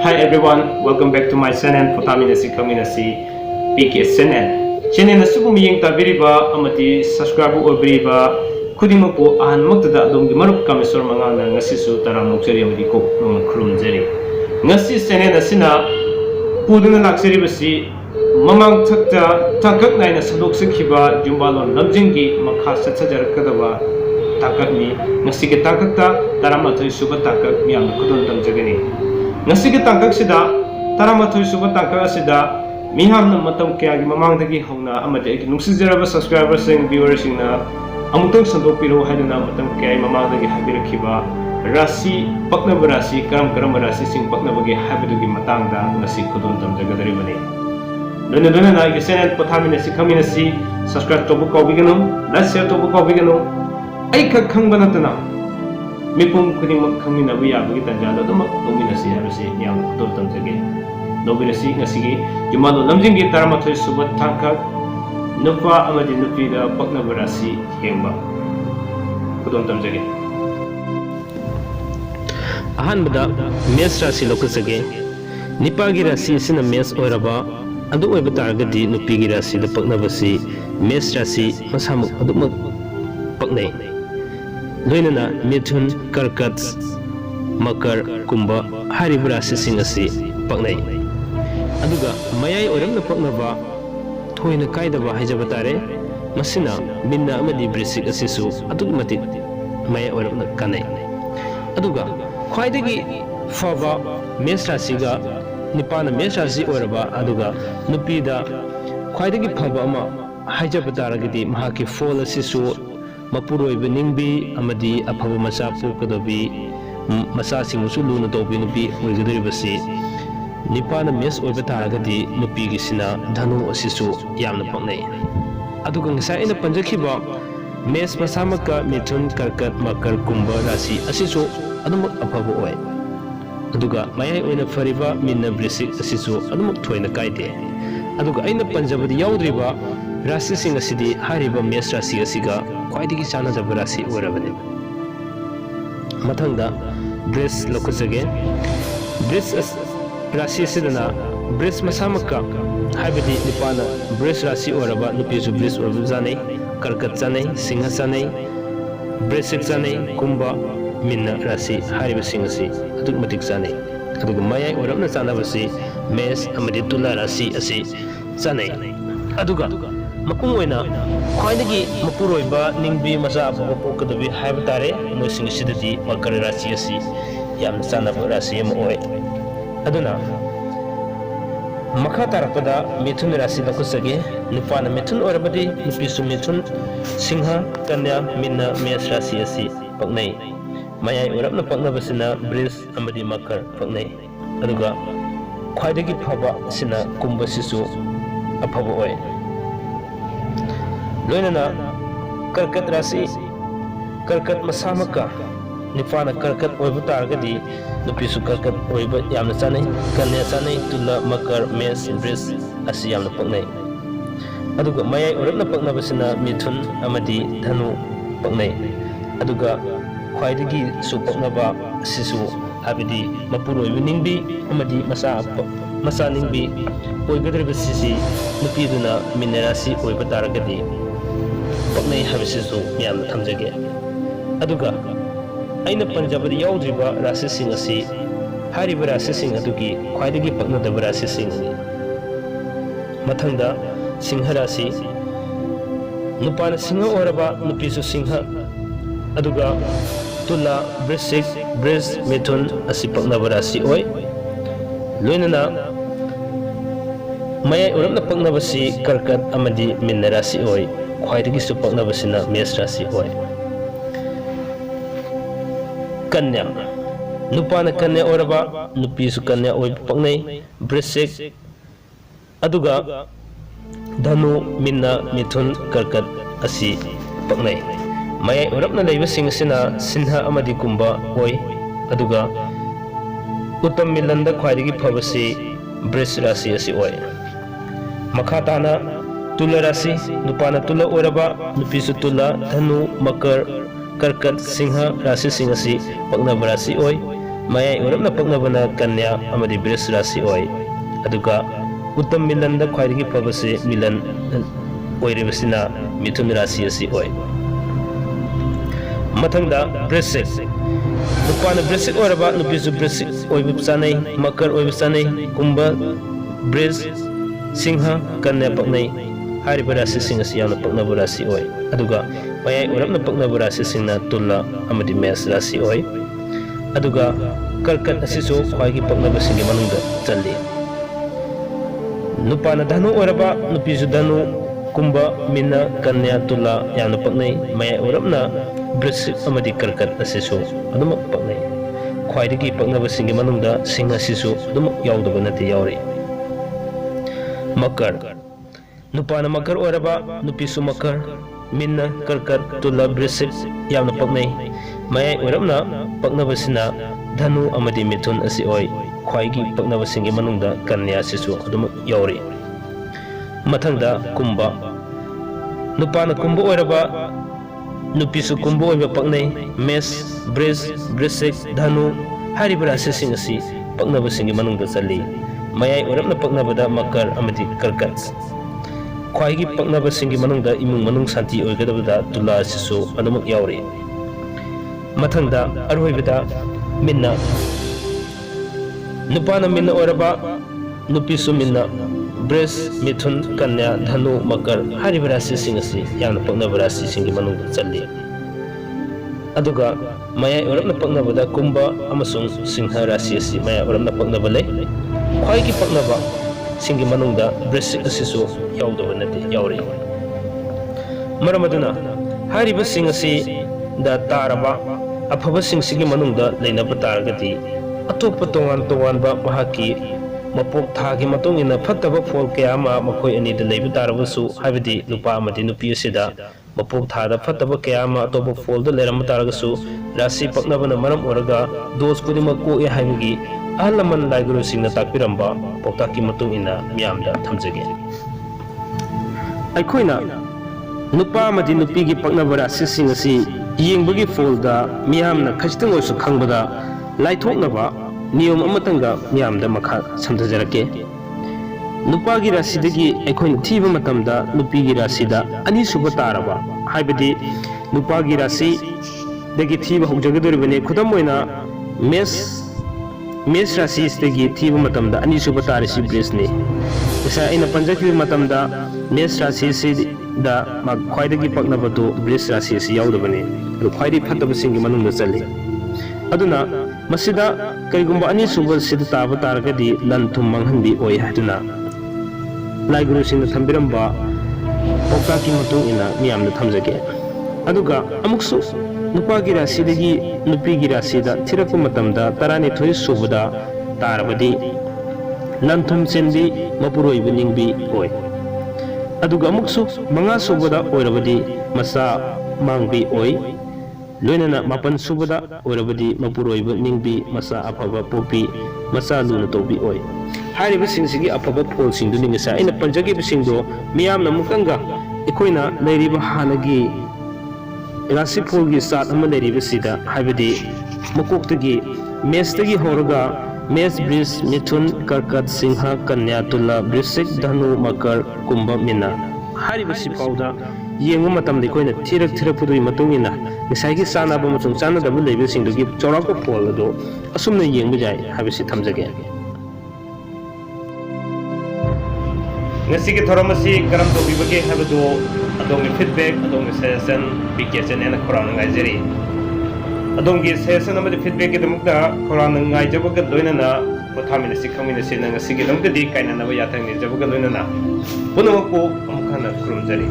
Hi everyone, welcome back to my channel Photaminasi Kaminasi PK channel. Channel asibu miyeng tabiriba amati subscribe obriba khudimako ahanmaktada adomgi marup kamisor mangana ngasisu taramnokjari amadi kok nong khurumjari. Ngasi channel asina puduna laksari basi mamang thakta takak naina sadok sakhiba jumbalon lamjingi makha satsajarakadaba takakni ngasi ke takakta taramathoi suba takak miyam khudon tamjagani. Ngasi ke tangkak sida taramathoi suba tangkak asida miham na matam kaya gi mamang dagi hongna amade ki nungsijara subscribers and viewers na amutang sandopiro haidana matam kaya mamang dagi habirakhiba rasi pakna rasi karam rasi sing pakna bagi habidugi matangda ngasi khudon tamjagadari bani dona na gi channel Photaminasi Kaminasi subscribe tobu kawbigano like share tobu kawbigano ai khak khangbana tana Mipum kudimag kami na buya bagi tanjalo dumak dominasi harusnya yang betul tamjage dominasi ngasigi jumalo lamjingi taramathoi subat tangkak nupa amadi nupida pakna berasi hemba kudon tamjage ahan bada mes rasi lokasage nipagi rasi sina mes oiraba adu oiba targadi nupigi rasi da pakna basi mes rasi masamuk adumak paknai loinana mithun karkat makar kumba hariba rasi sing asi paknai aduga mayai oramna paknaba thoina kaidaba haijaba tare masina minna amadi brisik asisu adugmati mayai oramna kanai aduga khwaidagi faba mes rasiga nipana mes rasi oraba aduga nupida khwaidagi faba ama haijaba taragidi mahaki fol asisu mapuroi ningbi amadi afaba macha pukadabi macha singsu luna tobi nupi oigadari basi nipana mes oiba taragadi nupi gisina dhanu asisu yamna paknai aduga ngasa ina panjakhiba mes masamaka mithun karkat makar kumba rasi asisu adumak afaba oi aduga mayai oina fariba minna brisik asisu adumak thoina kaide aduga aina panjabadi yaudriba rasi sing asidi hariba mes rasi asiga khwaidigi chanajaba rasi orabane mathangda bris lokujage bris rasi sidana bris masamaka haibadi nipana bris rasi oraba nupisu bris orbu janai karkat janai singha janai brisik janai kumba minna rasi hariba sing asi aduk matik janai aduga mayai orabna chanabasi mes amadi tula rasi asi janai aduga Makung oina khwaidagi mapuroiba ningbi macha afaba pokadabi haiba tare moising sidati makar rasi asi yamna chanaba rasi ama oi aduna makha tarakpada mithun rasi lakusage nupana mithun orabadi nupisu mithun singha kanya minna mes rasi asi paknai mayai orabna paknabasina bris amadi makar paknai aduga khwaidagi phaba sina kumba sisu afaba oi loinana karkat rasi karkat masamaka nipana karkat oiba targadi nupisu karkat oiba yamna chanai kanya chanai tula makar mes bris asi yamna paknai aduga mayai orabna paknabasina mithun amadi dhanu paknai aduga khwaidagi su paknaba sisu abidi mapuroiba ningbi amadi masa ningbi oigadriba sisi nupiduna minerasi oiba targadi paknai habisisu yam thamjage aduga aina panjabadi yaudriba rasi sing asi hariba rasi sing adugi khwaidagi paknadaba rasi sing mathangda singha rasi nupana singha oraba nupisu singha aduga tula brisik bris mithun asi paknaba rasi oi loinana mayai orabna paknabasi karkat amadi minna rasi oi khwaidagi su paknabasina mes rasi oi kanya nupana kanya oraba nupi su kanya oi paknai brisik aduga dhanu minna mithun karkat asi paknai mayai orabna leiba singasina sinha amadi kumba oi aduga utam milanda khwaidagi phabasi bris rasi asi oi makhatana tula rasi nupana tula oraba nupisu tula dhanu makar karkat singha rasi singasi paknaba rasi oi mayai urapna paknabana kanya amadi bris rasi oi aduga uttam milan da khwaidagi phabase milan oiribasina mithun rasi asi oi mathangda brisik nupana brisik oraba nupisu brisik oibu chanai makar oibu chanai kumba bris singha kanya paknai hariba rasi sing asi yana paknaba rasi oi aduga mayai urapna paknaba rasi singna tulla amadi mes rasi oi aduga karkat asisu khwaigi paknaba singi manungda challi nupana dhanu oraba nupisu dhanu kumba mina kanya tulla yana paknai mayai urapna brisik amadi karkat asisu adumak paknai khwaidagi paknaba singi manungda sing asisu adumak yaudaba nati yauri makar nupana makar oraba nupisu makar minna karkat tulla brisik yamna paknai mayai urapna paknabasina dhanu amadi mithun asi oi khwaigi paknabasingi manungda kanya asisu adumak yauri mathangda kumba nupana kumba oraba nupisu kumba oiba paknai mes bris brisik dhanu hariba rasi sing asi paknabasingi manungda challi mayai urapna paknabada makar amadi karkat khwaigi paknabasingi manungda imung manung santi oigadabada tulla asisu adumak yauri mathangda arhoibada minna nupana minna oraba nupisu minna bris mithun kanya dhanu makar hariba rasi sing asi yana paknaba rasi singi manungda challi aduga mayai urapna paknabada kumba amasung singha rasi asi mayai urapna paknaba lei khwaigi paknaba singi manungda brisik asisu yaudaba nati yauri maramaduna hariba sing asi da taraba afaba sing sigi manungda leinaba taragati atopa tongan tonganba mahaki mapok thagi matong ina phattaba phol kaya ama makhoi ani da leiba tarabasu habidi nupa amadi nupi asida mapok thada phattaba kaya ama atopa phol da leram taragasu rasi paknabana maram oraga dos kudima ko e haibigi ahalaman laiguru singna takpiramba pautaki matong ina miyamda thamjage aikoina nupa amadi nupi gi paknaba rasi sing asi yengbagi phol da miyamna khajitang oisu khangbada laithoknaba niyom amatanga miyamda makha samthajarake nupagi rasidagi aikoin thiba matamda nupigi rasida ani suba taraba haibadi nupagi rasi dagi thiba hogjagadoribane khudam oina mes rasi dagi thiba matamda ani suba tarisi brisni isa ina panjaki matamda mes rasi si da ma khwaidagi paknabadu bris rasi si yaudabane adu khwaidi phattaba singi manungda challi aduna masida kaigumba ani suba sida taba taragadi lan thum manghanbi oi haduna laiguru singna thambiramba pautaki matung ina miyamna thamjage aduga amuksu nupagi rasidagi nupigi rasida thirakpa matamda tarani thoi subada tarabadi lan thum chenbi mapuroibu ningbi oi aduga amuksu manga subada oirabadi masa mangbi oi loinana mapan subada oirabadi mapuroibu ningbi masa afaba popi masa luna tobi oi hariba singsigi afaba phol singdu ningsa ina panjagi bisingdo miyamna mukanga ikoina leiriba hanagi rasi phol gi sat ama leiriba sida habidi mukoktagi mestagi horaga mes bris mithun karkat singha kanya tulla brisik dhanu makar kumba mina hariba sipauda yengu matam de koina thirak pudui matungina ngisai sanaba matung chanadaba leibe singdugi chorako phol ado asumna yengbu jai habisi thamjage ngasigi thoramasi karam to bibage habado adongi feedback adongi suggestion bigation ena khorang ngaijeri adongi suggestion amadi feedback ke damukda khorang ngaijabaga loinana pothamina sikhamina sina ngasigi damukdi kaina naba yathang ni jabaga loinana punamako amkhana kurumjari